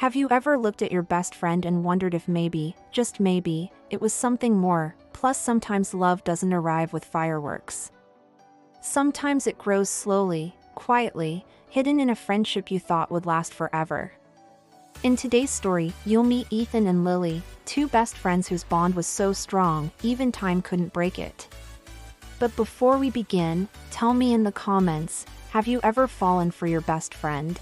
Have you ever looked at your best friend and wondered if maybe, just maybe, it was something more? Plus, sometimes love doesn't arrive with fireworks. Sometimes it grows slowly, quietly, hidden in a friendship you thought would last forever. In today's story, you'll meet Ethan and Lily, two best friends whose bond was so strong, even time couldn't break it. But before we begin, tell me in the comments, have you ever fallen for your best friend?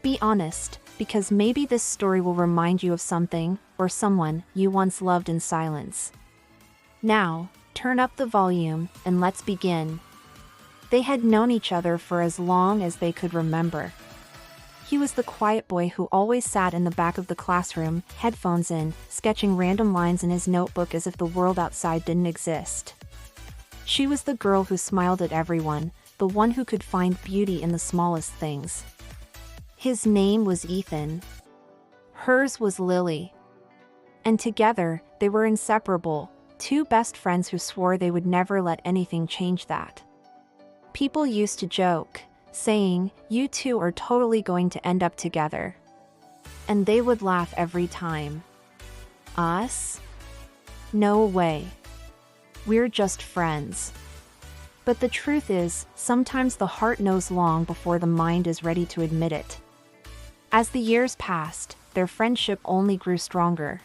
Be honest, because maybe this story will remind you of something, or someone, you once loved in silence. Now, turn up the volume, and let's begin. They had known each other for as long as they could remember. He was the quiet boy who always sat in the back of the classroom, headphones in, sketching random lines in his notebook as if the world outside didn't exist. She was the girl who smiled at everyone, the one who could find beauty in the smallest things. His name was Ethan. Hers was Lily. And together, they were inseparable, two best friends who swore they would never let anything change that. People used to joke, saying, "You two are totally going to end up together." And they would laugh every time. Us? No way. We're just friends. But the truth is, sometimes the heart knows long before the mind is ready to admit it. As the years passed, their friendship only grew stronger.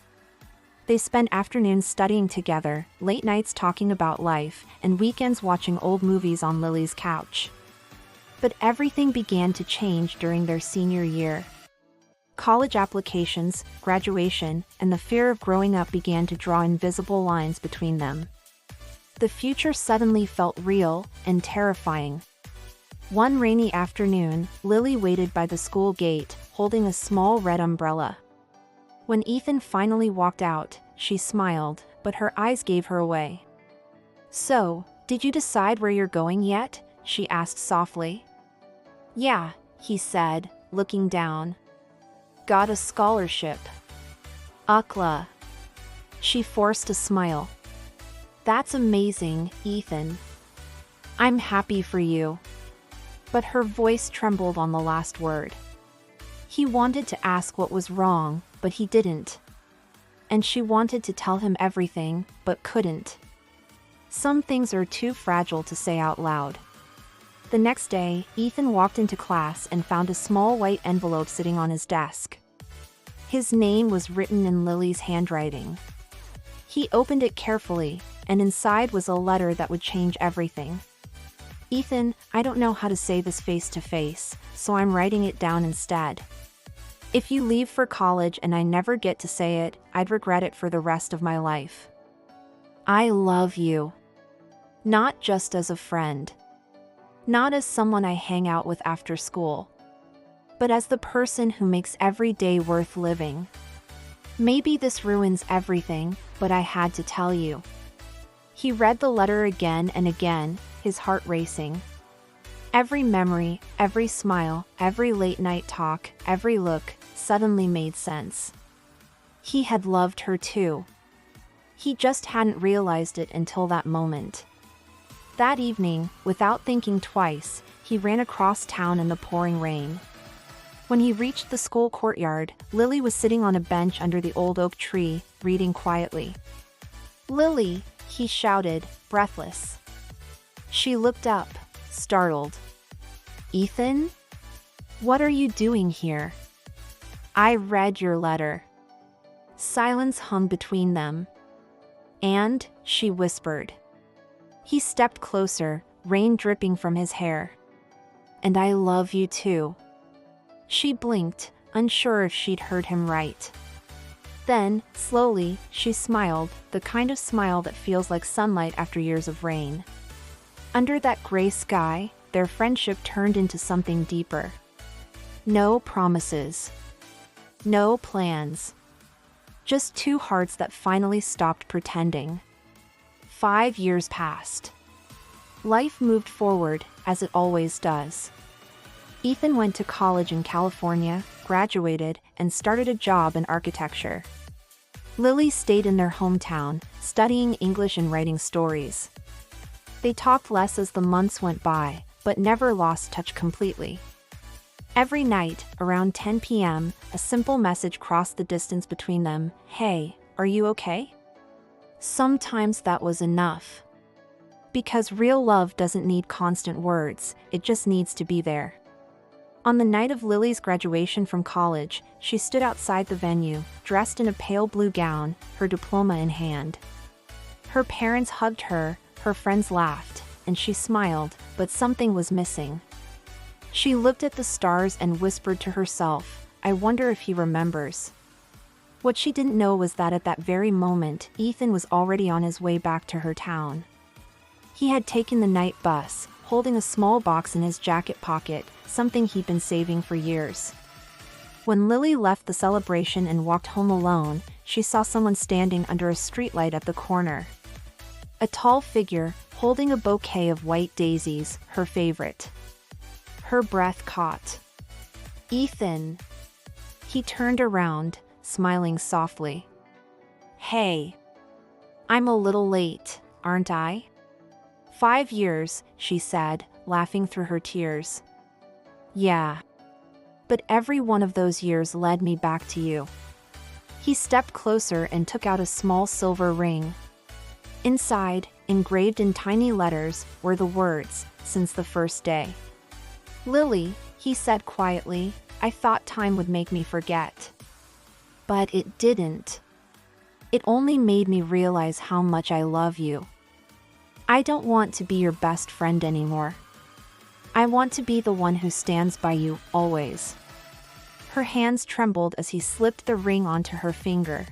They spent afternoons studying together, late nights talking about life, and weekends watching old movies on Lily's couch. But everything began to change during their senior year. College applications, graduation, and the fear of growing up began to draw invisible lines between them. The future suddenly felt real and terrifying. One rainy afternoon, Lily waited by the school gate, holding a small red umbrella. When Ethan finally walked out, she smiled, but her eyes gave her away. "So, did you decide where you're going yet?" she asked softly. "Yeah," he said, looking down. "Got a scholarship." "UCLA." She forced a smile. "That's amazing, Ethan. I'm happy for you." But her voice trembled on the last word. He wanted to ask what was wrong, but he didn't. And she wanted to tell him everything, but couldn't. Some things are too fragile to say out loud. The next day, Ethan walked into class and found a small white envelope sitting on his desk. His name was written in Lily's handwriting. He opened it carefully, and inside was a letter that would change everything. "Ethan, I don't know how to say this face to face, so I'm writing it down instead. If you leave for college and I never get to say it, I'd regret it for the rest of my life. I love you. Not just as a friend. Not as someone I hang out with after school. But as the person who makes every day worth living. Maybe this ruins everything, but I had to tell you." He read the letter again and again, his heart racing. Every memory, every smile, every late-night talk, every look, suddenly made sense. He had loved her too. He just hadn't realized it until that moment. That evening, without thinking twice, he ran across town in the pouring rain. When he reached the school courtyard, Lily was sitting on a bench under the old oak tree, reading quietly. "Lily!" he shouted, breathless. She looked up, startled. "Ethan? What are you doing here?" "I read your letter." Silence hung between them. "And," she whispered. He stepped closer, rain dripping from his hair. "And I love you too." She blinked, unsure if she'd heard him right. Then, slowly, she smiled, the kind of smile that feels like sunlight after years of rain. Under that gray sky, their friendship turned into something deeper. No promises. No plans. Just two hearts that finally stopped pretending. 5 years passed. Life moved forward, as it always does. Ethan went to college in California, graduated, and started a job in architecture. Lily stayed in their hometown, studying English and writing stories. They talked less as the months went by, but never lost touch completely. Every night, around 10 p.m., a simple message crossed the distance between them. Hey, are you okay? Sometimes that was enough. Because real love doesn't need constant words, it just needs to be there. On the night of Lily's graduation from college, she stood outside the venue, dressed in a pale blue gown, her diploma in hand. Her parents hugged her, her friends laughed, and she smiled, but something was missing. She looked at the stars and whispered to herself, I wonder if he remembers. What she didn't know was that at that very moment, Ethan was already on his way back to her town. He had taken the night bus, holding a small box in his jacket pocket, something he'd been saving for years. When Lily left the celebration and walked home alone, she saw someone standing under a streetlight at the corner. A tall figure, holding a bouquet of white daisies, her favorite. Her breath caught. Ethan. He turned around, smiling softly. Hey. I'm a little late, aren't I? 5 years, she said, laughing through her tears. Yeah. But every one of those years led me back to you. He stepped closer and took out a small silver ring. Inside, engraved in tiny letters, were the words, since the first day. Lily, he said quietly, I thought time would make me forget. But it didn't. It only made me realize how much I love you. I don't want to be your best friend anymore. I want to be the one who stands by you, always. Her hands trembled as he slipped the ring onto her finger.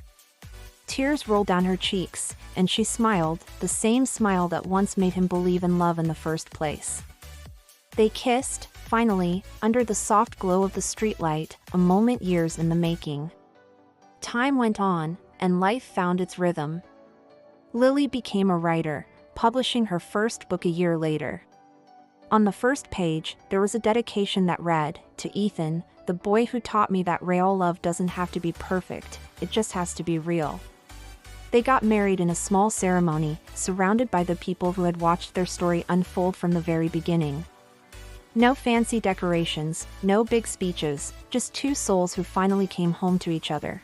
Tears rolled down her cheeks, and she smiled, the same smile that once made him believe in love in the first place. They kissed, finally, under the soft glow of the streetlight, a moment years in the making. Time went on, and life found its rhythm. Lily became a writer, publishing her first book a year later. On the first page, there was a dedication that read, to Ethan, the boy who taught me that real love doesn't have to be perfect, it just has to be real. They got married in a small ceremony, surrounded by the people who had watched their story unfold from the very beginning. No fancy decorations, no big speeches, just two souls who finally came home to each other.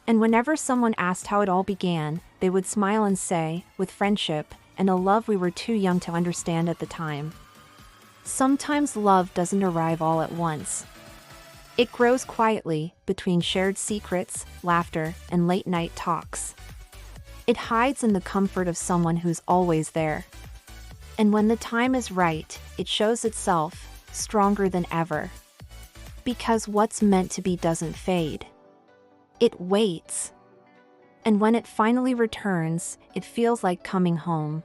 And whenever someone asked how it all began, they would smile and say, with friendship, and a love we were too young to understand at the time. Sometimes love doesn't arrive all at once. It grows quietly, between shared secrets, laughter, and late-night talks. It hides in the comfort of someone who's always there. And when the time is right, it shows itself, stronger than ever. Because what's meant to be doesn't fade. It waits. And when it finally returns, it feels like coming home.